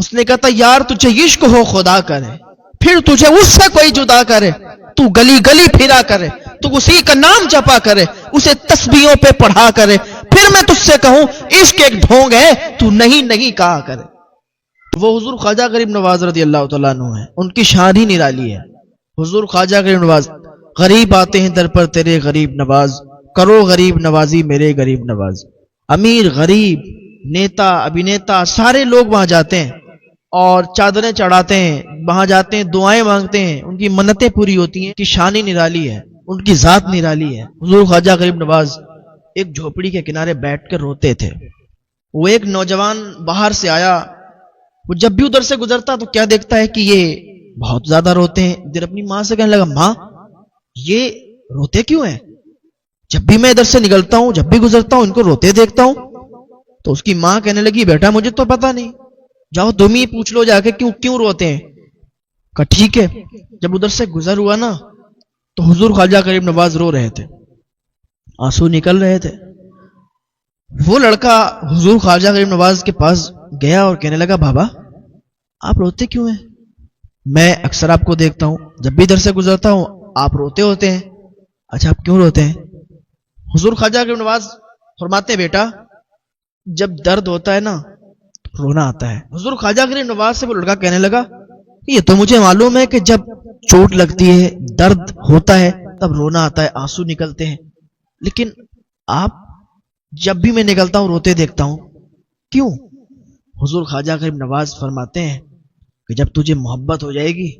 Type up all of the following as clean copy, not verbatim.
اس نے کہا یار تجھے عشق ہو خدا کرے، پھر تجھے اس سے کوئی جدا کرے، تو گلی گلی پھرا کرے، تو اسی کا نام جپا کرے، اسے تسبیحوں پہ پڑھا کرے، پھر میں تجھ سے کہوں عشق ایک ڈھونگ ہے، تو نہیں نہیں کہا کرے۔ وہ حضور خواجہ غریب نواز رضی اللہ تعالیٰ عنہ ہیں، ان کی شان ہی نرالی ہے۔ حضور خواجہ غریب نواز، غریب آتے ہیں در پر تیرے غریب نواز، کرو غریب نوازی میرے غریب نواز۔ امیر، غریب، نیتا، ابھینیتا، سارے لوگ وہاں جاتے ہیں اور چادریں چڑھاتے ہیں، وہاں جاتے ہیں، دعائیں مانگتے ہیں، ان کی منتیں پوری ہوتی ہیں۔ ان کی شان ہی نرالی ہے، ان کی ذات نرالی ہے۔ حضور خواجہ غریب نواز ایک جھوپڑی کے کنارے بیٹھ کر روتے تھے۔ وہ ایک نوجوان باہر سے آیا، وہ جب بھی ادھر سے گزرتا تو کیا دیکھتا ہے کہ یہ بہت زیادہ روتے ہیں۔ ادھر اپنی ماں سے کہنے لگا، ماں یہ روتے کیوں ہیں؟ جب بھی میں ادھر سے نکلتا ہوں، جب بھی گزرتا ہوں، ان کو روتے دیکھتا ہوں۔ تو اس کی ماں کہنے لگی، بیٹا مجھے تو پتا نہیں، جاؤ تم ہی پوچھ لو جا کے کیوں روتے ہیں۔ کہا ٹھیک ہے۔ جب ادھر سے گزر ہوا نا تو حضور خواجہ غریب نواز رو رہے تھے، آنسو نکل رہے تھے۔ وہ لڑکا حضور خواجہ غریب نواز کے پاس گیا اور کہنے لگا، بابا آپ روتے کیوں ہیں؟ میں اکثر آپ کو دیکھتا ہوں، جب بھی ادھر سے گزرتا ہوں آپ روتے ہوتے ہیں۔ اچھا آپ کیوں روتے ہیں؟ حضور خواجہ غریب نواز فرماتے ہیں، بیٹا جب درد ہوتا ہے نا رونا آتا ہے۔ حضور خواجہ غریب نواز سے وہ لڑکا کہنے لگا، یہ تو مجھے معلوم ہے کہ جب چوٹ لگتی ہے، درد ہوتا ہے، تب رونا آتا ہے، آنسو نکلتے ہیں، لیکن آپ جب بھی میں نکلتا ہوں روتے دیکھتا ہوں، کیوں؟ حضور خواجہ غریب نواز فرماتے ہیں کہ جب تجھے محبت ہو جائے گی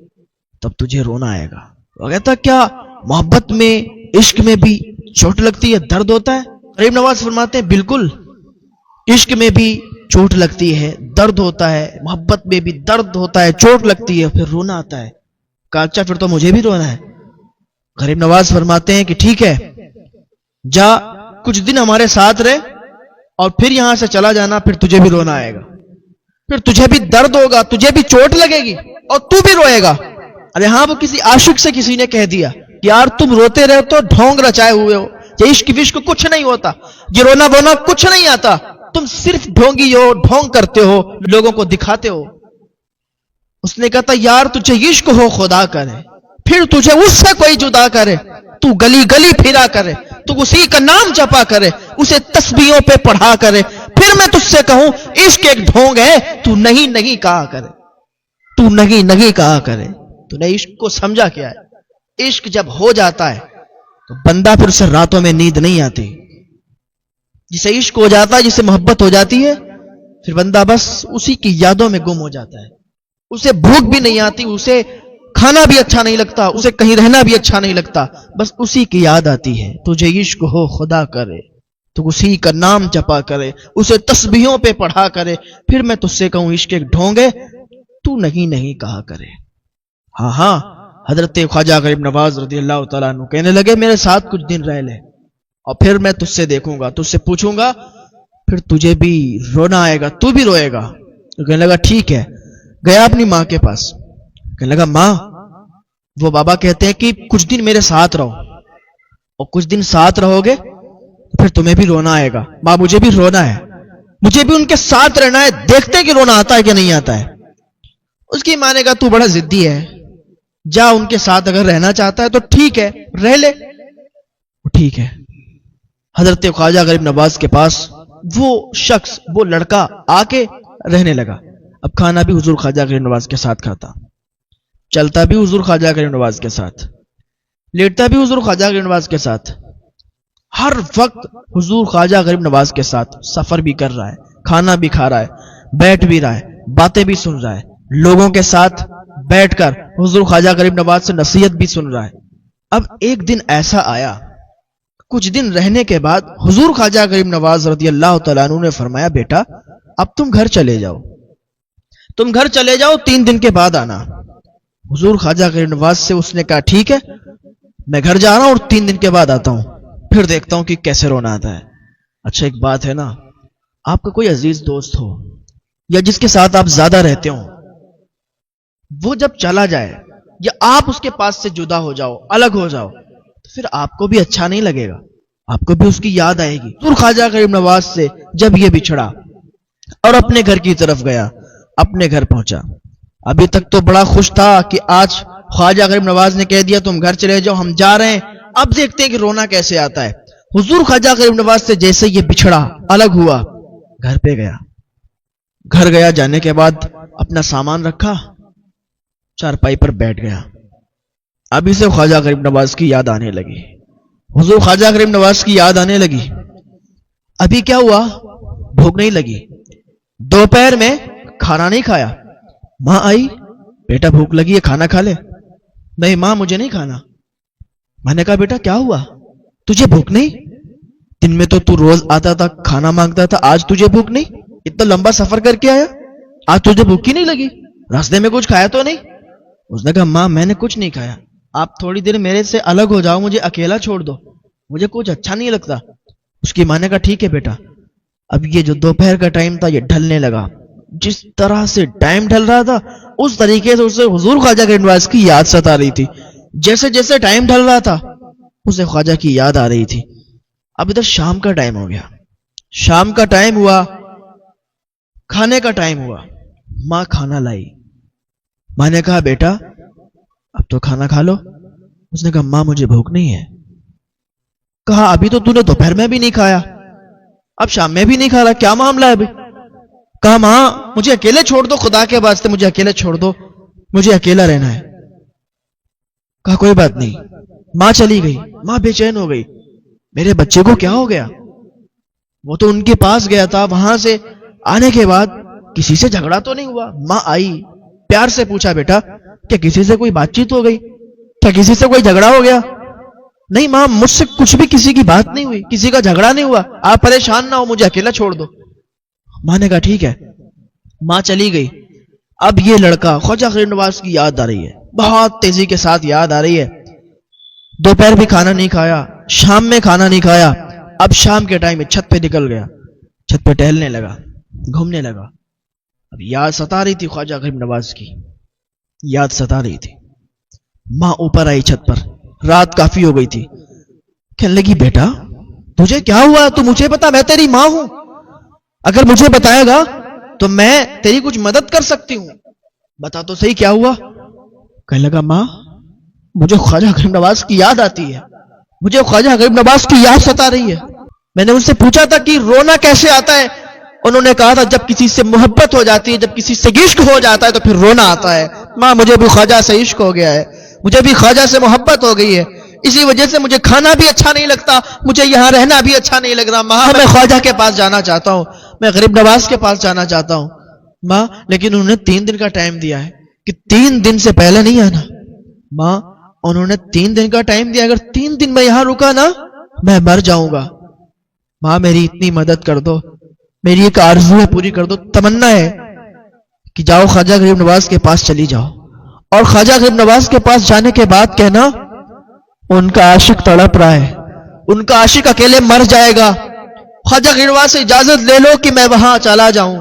تب تجھے رونا آئے گا۔ وہ کہتا کیا محبت میں، عشق میں بھی چوٹ لگتی ہے، درد ہوتا ہے؟ غریب نواز فرماتے ہیں بالکل، عشق میں بھی چوٹ لگتی ہے، درد ہوتا ہے، محبت میں بھی درد ہوتا ہے، چوٹ لگتی ہے، پھر رونا آتا ہے۔ کہا اچھا پھر تو مجھے بھی رونا ہے۔ غریب نواز فرماتے ہیں کہ ٹھیک ہے، جا کچھ دن ہمارے ساتھ رہے اور پھر یہاں سے چلا جانا، پھر تجھے بھی رونا آئے گا، پھر تجھے بھی درد ہوگا، تجھے بھی چوٹ لگے گی اور تو بھی روئے گا۔ ارے ہاں، وہ کسی عاشق سے کسی نے کہہ دیا یار تم روتے رہے تو ڈھونگ رچائے ہوئے ہو، یہ عشق وشق کچھ نہیں ہوتا، یہ رونا بونا کچھ نہیں آتا، تم صرف ڈھونگی ہو، ڈھونگ کرتے ہو، لوگوں کو دکھاتے ہو۔ اس نے کہا یار تجھے عشق ہو خدا کرے، پھر تجھے اس سے کوئی جدا کرے، تو گلی گلی پھرا کرے، تو اسی کا نام جپا کرے، اسے تسبیحوں پہ پڑھا کرے، پھر میں تجھ سے کہوں عشق ایک ڈھونگ ہے، تو نہیں نہیں کہا کرے، تو نہیں نہیں کہا کرے۔ تو نے عشق کو سمجھا کیا ہے؟ عشق جب ہو جاتا ہے تو بندہ پھر اسے راتوں میں نیند نہیں آتی۔ جسے عشق ہو جاتا ہے، جسے محبت ہو جاتی ہے، پھر بندہ بس اسی کی یادوں میں گم ہو جاتا ہے، اسے بھوک بھی نہیں آتی، اسے کھانا بھی اچھا نہیں لگتا، اسے کہیں رہنا بھی اچھا نہیں لگتا، بس اسی کی یاد آتی ہے۔ تجھے عشق ہو خدا کرے تو اسی کا نام جپا کرے، اسے تسبیحوں پہ پڑھا کرے، پھر میں تجھ سے کہوں عشق ایک ڈھونگ ہے، تو نہیں نہیں کہا کرے۔ ہاں ہاں، حضرت خواجہ غریب نواز رضی اللہ تعالیٰ عنہ کہنے لگے میرے ساتھ کچھ دن رہ لے اور پھر میں تجھ سے دیکھوں گا، تجھ سے پوچھوں گا، پھر تجھے بھی رونا آئے گا، تو بھی روئے گا۔ تو کہنے لگا ٹھیک ہے۔ گیا اپنی ماں کے پاس، کہنے لگا ماں وہ بابا کہتے ہیں کہ کچھ دن میرے ساتھ رہو، اور کچھ دن ساتھ رہو گے تو پھر تمہیں بھی رونا آئے گا۔ ماں مجھے بھی رونا ہے، مجھے بھی ان کے ساتھ رہنا ہے، دیکھتے ہیں کہ رونا آتا ہے کہ نہیں آتا ہے۔ اس کی ماں نے کہا تو بڑا ضدی ہے، جا ان کے ساتھ اگر رہنا چاہتا ہے تو ٹھیک ہے رہ لے۔ ٹھیک ہے۔ حضرت خواجہ غریب نواز کے پاس وہ شخص، وہ لڑکا آ کے رہنے لگا۔ اب کھانا بھی حضور خواجہ غریب نواز کے ساتھ کھاتا، چلتا بھی حضور خواجہ غریب نواز کے ساتھ، لیٹتا بھی حضور خواجہ غریب نواز کے ساتھ، ہر وقت حضور خواجہ غریب نواز کے ساتھ سفر بھی کر رہا ہے، کھانا بھی کھا رہا ہے، بیٹھ بھی رہا ہے، باتیں بھی سن رہا ہے، لوگوں کے ساتھ بیٹھ کر حضور خواجہ غریب نواز سے نصیحت بھی سن رہا ہے۔ اب ایک دن ایسا آیا، کچھ دن رہنے کے بعد حضور خواجہ غریب نواز رضی اللہ تعالیٰ عنہ نے فرمایا بیٹا اب تم گھر چلے جاؤ، تم گھر چلے جاؤ، 3 دن کے بعد آنا۔ حضور خواجہ غریب نواز سے اس نے کہا ٹھیک ہے، میں گھر جا رہا ہوں اور 3 دن کے بعد آتا ہوں، پھر دیکھتا ہوں کہ کیسے رونا آتا ہے۔ اچھا ایک بات ہے نا، آپ کا کوئی عزیز دوست ہو یا جس کے ساتھ آپ زیادہ رہتے ہو، وہ جب چلا جائے یا آپ اس کے پاس سے جدا ہو جاؤ، الگ ہو جاؤ، تو پھر آپ کو بھی اچھا نہیں لگے گا، آپ کو بھی اس کی یاد آئے گی۔ حضور خواجہ غریب نواز سے جب یہ بچھڑا اور اپنے گھر کی طرف گیا، اپنے گھر پہنچا. ابھی تک تو بڑا خوش تھا کہ آج خواجہ غریب نواز نے کہہ دیا تم گھر چلے جاؤ ہم جا رہے ہیں. اب دیکھتے ہیں کہ رونا کیسے آتا ہے. حضور خواجہ غریب نواز سے جیسے یہ بچھڑا الگ ہوا گھر پہ گیا. گھر گیا, جانے کے بعد اپنا سامان رکھا, چارپائی پر بیٹھ گیا. ابھی سے خواجہ غریب نواز کی یاد آنے لگی. حضور خواجہ غریب نواز کی یاد آنے لگی. ابھی کیا ہوا, بھوک نہیں لگی. دوپہر میں کھانا نہیں کھایا. ماں آئی, بیٹا بھوک لگی ہے کھانا کھا لے. نہیں ماں مجھے نہیں کھانا. میں نے کہا بیٹا کیا ہوا, تجھے بھوک نہیں؟ دن میں تو روز آتا تھا کھانا مانگتا تھا, آج تجھے بھوک نہیں؟ اتنا لمبا سفر کر کے آیا, آج تجھے بھوک ہی نہیں لگی؟ راستے میں کچھ کھایا تو نہیں؟ اس نے کہا ماں میں نے کچھ نہیں کھایا, آپ تھوڑی دیر میرے سے الگ ہو جاؤ, مجھے اکیلا چھوڑ دو, مجھے کچھ اچھا نہیں لگتا. اس کی ماں نے کہا ٹھیک ہے بیٹا. اب یہ جو دوپہر کا ٹائم تھا یہ ڈھلنے لگا. جس طرح سے ٹائم ڈھل رہا تھا اس طریقے سے اسے حضور خواجہ غریب نواز کی یاد ستا رہی تھی. جیسے جیسے ٹائم ڈھل رہا تھا اسے خواجہ کی یاد آ رہی تھی. اب ادھر شام کا ٹائم ہو گیا, شام کا ٹائم ہوا, کھانے کا ٹائم ہوا. ماں کھانا لائی. ماں نے کہا بیٹا اب تو کھانا کھا لو. اس نے کہا ماں مجھے بھوک نہیں ہے. کہا ابھی تو تو نے دوپہر میں بھی نہیں کھایا, اب شام میں بھی نہیں کھا رہا, کیا معاملہ ہے ابھی؟ کہا ماں مجھے اکیلے چھوڑ دو, خدا کے واسطے مجھے اکیلے چھوڑ دو, مجھے اکیلا رہنا ہے. کہا کوئی بات نہیں. ماں چلی گئی. ماں بے چین ہو گئی, میرے بچے کو کیا ہو گیا؟ وہ تو ان کے پاس گیا تھا, وہاں سے آنے کے بعد کسی سے جھگڑا تو نہیں ہوا؟ ماں آئی, پیار سے پوچھا بیٹا کیا کسی سے کوئی بات چیت ہو گئی, کیا کسی سے کوئی جھگڑا ہو گیا؟ نہیں ماں مجھ سے کچھ بھی کسی کی بات نہیں ہوئی, کسی کا جھگڑا نہیں ہوا, آپ پریشان نہ ہو, مجھے اکیلا چھوڑ دو. ماں نے کہا ٹھیک ہے. ماں چلی گئی. اب یہ لڑکا خواجہ غریب نواز کی یاد آ رہی ہے, بہت تیزی کے ساتھ یاد آ رہی ہے. دوپہر بھی کھانا نہیں کھایا, شام میں کھانا نہیں کھایا. اب شام کے ٹائم میں چھت پہ نکل گیا, چھت پہ ٹہلنے لگا, گھومنے لگا. اب یاد ستا رہی تھی خواجہ غریب نواز کی, یاد ستا رہی تھی. ماں اوپر آئی چھت پر, رات کافی ہو گئی تھی. کہنے لگی بیٹا تجھے کیا ہوا, تو مجھے بتا, میں تیری ماں ہوں, اگر مجھے بتائے گا تو میں تیری کچھ مدد کر سکتی ہوں, بتا تو صحیح کیا ہوا. کہنے لگا ماں مجھے خواجہ غریب نواز کی یاد آتی ہے, مجھے خواجہ غریب نواز کی یاد ستا رہی ہے. میں نے ان سے پوچھا تھا کہ رونا کیسے آتا ہے, انہوں نے کہا تھا جب کسی سے محبت ہو جاتی ہے, جب کسی سے عشق ہو جاتا ہے تو پھر رونا آتا ہے. ماں مجھے بھی خواجہ سے عشق ہو گیا ہے, مجھے بھی خواجہ سے محبت ہو گئی ہے, اسی وجہ سے مجھے کھانا بھی اچھا نہیں لگتا, مجھے یہاں رہنا بھی اچھا نہیں لگ رہا. ماں میں خواجہ کے پاس جانا چاہتا ہوں, میں غریب نواز کے پاس جانا چاہتا ہوں. ماں لیکن انہوں نے 3 دن کا ٹائم دیا ہے کہ 3 دن سے پہلے نہیں آنا. ماں انہوں نے 3 دن کا ٹائم دیا, اگر 3 دن میں یہاں رکا نا میں مر جاؤں گا. ماں میری اتنی مدد کر دو, میری ایک آرزو ہے پوری کر دو, تمنا ہے کہ جاؤ خواجہ غریب نواز کے پاس چلی جاؤ, اور خواجہ غریب نواز کے پاس جانے کے بعد کہنا ان کا عاشق تڑپ رہا ہے, ان کا عاشق اکیلے مر جائے گا, خواجہ غریب نواز سے اجازت لے لو کہ میں وہاں چلا جاؤں.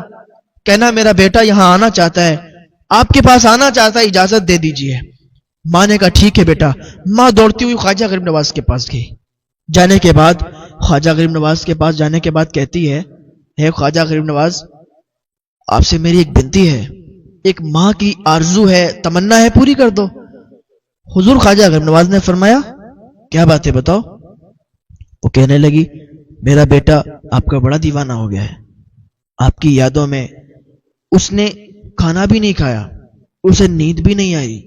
کہنا میرا بیٹا یہاں آنا چاہتا ہے, آپ کے پاس آنا چاہتا ہے, اجازت دے دیجئے. ماں نے کہا ٹھیک ہے بیٹا. ماں دوڑتی ہوئی خواجہ غریب نواز کے پاس گئی. جانے کے بعد خواجہ غریب نواز کے پاس جانے کے بعد کہتی ہے اے خواجہ غریب نواز آپ سے میری ایک بنتی ہے, ایک ماں کی آرزو ہے, تمنا ہے, پوری کر دو. حضور خواجہ غریب نواز نے فرمایا کیا بات ہے بتاؤ. وہ کہنے لگی میرا بیٹا آپ کا بڑا دیوانہ ہو گیا ہے, آپ کی یادوں میں اس نے کھانا بھی نہیں کھایا, اسے نیند بھی نہیں آئی.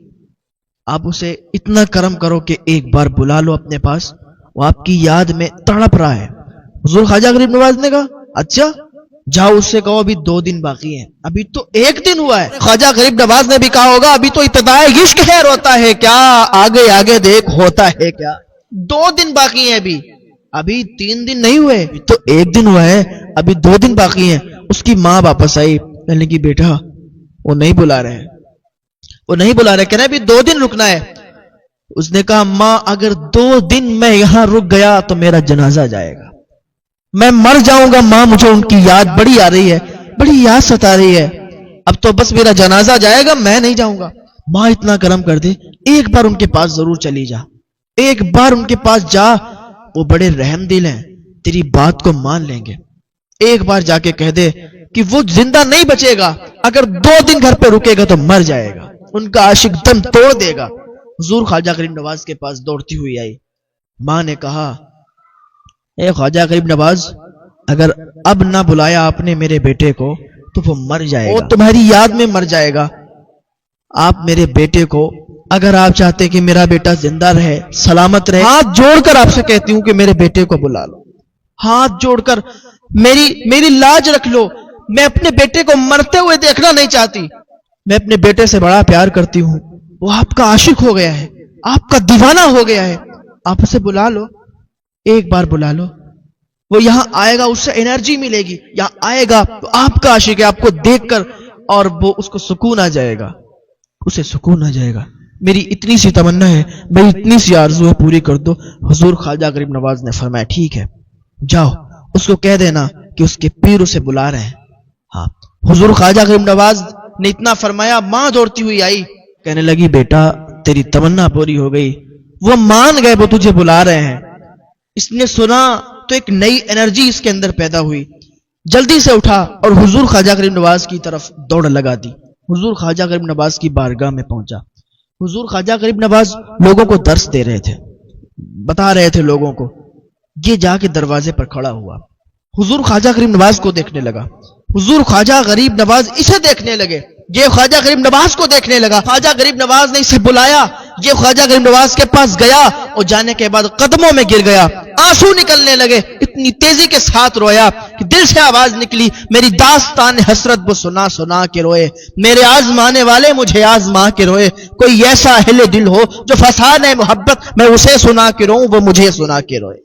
آپ اسے اتنا کرم کرو کہ ایک بار بلا لو اپنے پاس, وہ آپ کی یاد میں تڑپ رہا ہے. حضور خواجہ غریب نواز نے کہا اچھا جاؤ اس سے کہو ابھی 2 دن باقی ہیں, ابھی تو 1 دن ہوا ہے. خواجہ غریب نواز نے بھی کہا ہوگا ابھی تو ابتدائے عشق ہے, روتا ہے کیا, آگے آگے دیکھ ہوتا ہے کیا. 2 دن باقی ہیں, ابھی 3 دن نہیں ہوئے, تو 1 دن ہوا ہے, ابھی 2 دن باقی ہیں. اس کی ماں واپس آئی, کہنے لگی بیٹا وہ نہیں بلا رہے, وہ نہیں بلا رہے, کہنے ابھی 2 دن رکنا ہے. اس نے کہا ماں اگر 2 دن میں یہاں رک گیا تو میرا جنازہ جائے گا, میں مر جاؤں گا. ماں مجھے ان کی یاد بڑی آ رہی ہے, بڑی یاد ستا رہی ہے, اب تو بس میرا جنازہ جائے گا, میں نہیں جاؤں گا. ماں اتنا کرم کر دے, ایک بار ان کے پاس ضرور چلی جا, ایک بار ان کے پاس جا, وہ بڑے رحم دل ہیں, تیری بات کو مان لیں گے. ایک بار جا کے کہہ دے کہ وہ زندہ نہیں بچے گا, اگر 2 دن گھر پہ رکے گا تو مر جائے گا. ان کا عاشق دم توڑ دے گا. حضور خواجہ غریب نواز کے پاس دوڑتی ہوئی آئی. ماں نے کہا اے خواجہ غریب نواز، اگر اب نہ بلایا آپ نے میرے بیٹے کو تو وہ مر جائے گا، وہ تمہاری یاد میں مر جائے گا. آپ میرے بیٹے کو، اگر آپ چاہتے کہ میرا بیٹا زندہ رہے، سلامت رہے، ہاتھ جوڑ کر آپ سے کہتی ہوں کہ میرے بیٹے کو بلا لو. ہاتھ جوڑ کر میری لاج رکھ لو. میں اپنے بیٹے کو مرتے ہوئے دیکھنا نہیں چاہتی. میں اپنے بیٹے سے بڑا پیار کرتی ہوں. وہ آپ کا عاشق ہو گیا ہے، آپ کا دیوانہ ہو گیا ہے. آپ اسے بلا لو، ایک بار بلا لو. وہ یہاں آئے گا، اس سے انرجی ملے گی. یہاں آئے گا تو آپ کا عاشق ہے، آپ کو دیکھ کر اور وہ اس کو سکون آ جائے گا، اسے سکون آ جائے گا. میری اتنی سی تمنا ہے، میری اتنی سی آرزو ہے، پوری کر دو. حضور خواجہ غریب نواز نے فرمایا ٹھیک ہے، جاؤ اس کو کہہ دینا کہ اس کے پیر اسے بلا رہے ہیں. ہاں، حضور خواجہ غریب نواز نے اتنا فرمایا، ماں دوڑتی ہوئی آئی، کہنے لگی بیٹا تیری تمنا پوری ہو گئی، وہ مان گئے، وہ تجھے بلا رہے ہیں. اس نے سنا تو ایک نئی انرجی اس کے اندر پیدا ہوئی. جلدی سے اٹھا اور حضور خواجہ غریب نواز کی طرف دوڑ لگا دی. حضور خواجہ غریب نواز کی بارگاہ میں پہنچا. حضور خواجہ غریب نواز لوگوں کو درس دے رہے تھے، بتا رہے تھے لوگوں کو. یہ جا کے دروازے پر کھڑا ہوا، حضور خواجہ غریب نواز کو دیکھنے لگا. حضور خواجہ غریب نواز اسے دیکھنے لگے، یہ خواجہ غریب نواز کو دیکھنے لگا. خواجہ غریب نواز نے اسے بلایا، یہ خواجہ غریب نواز کے پاس گیا اور جانے کے بعد قدموں میں گر گیا. آنسو نکلنے لگے، اتنی تیزی کے ساتھ رویا کہ دل سے آواز نکلی، میری داستان حسرت وہ سنا سنا کے روئے، میرے آزمانے والے مجھے آزما کے روئے. کوئی ایسا اہل دل ہو جو فسانے محبت میں اسے سنا کے روؤں، وہ مجھے سنا کے روئے.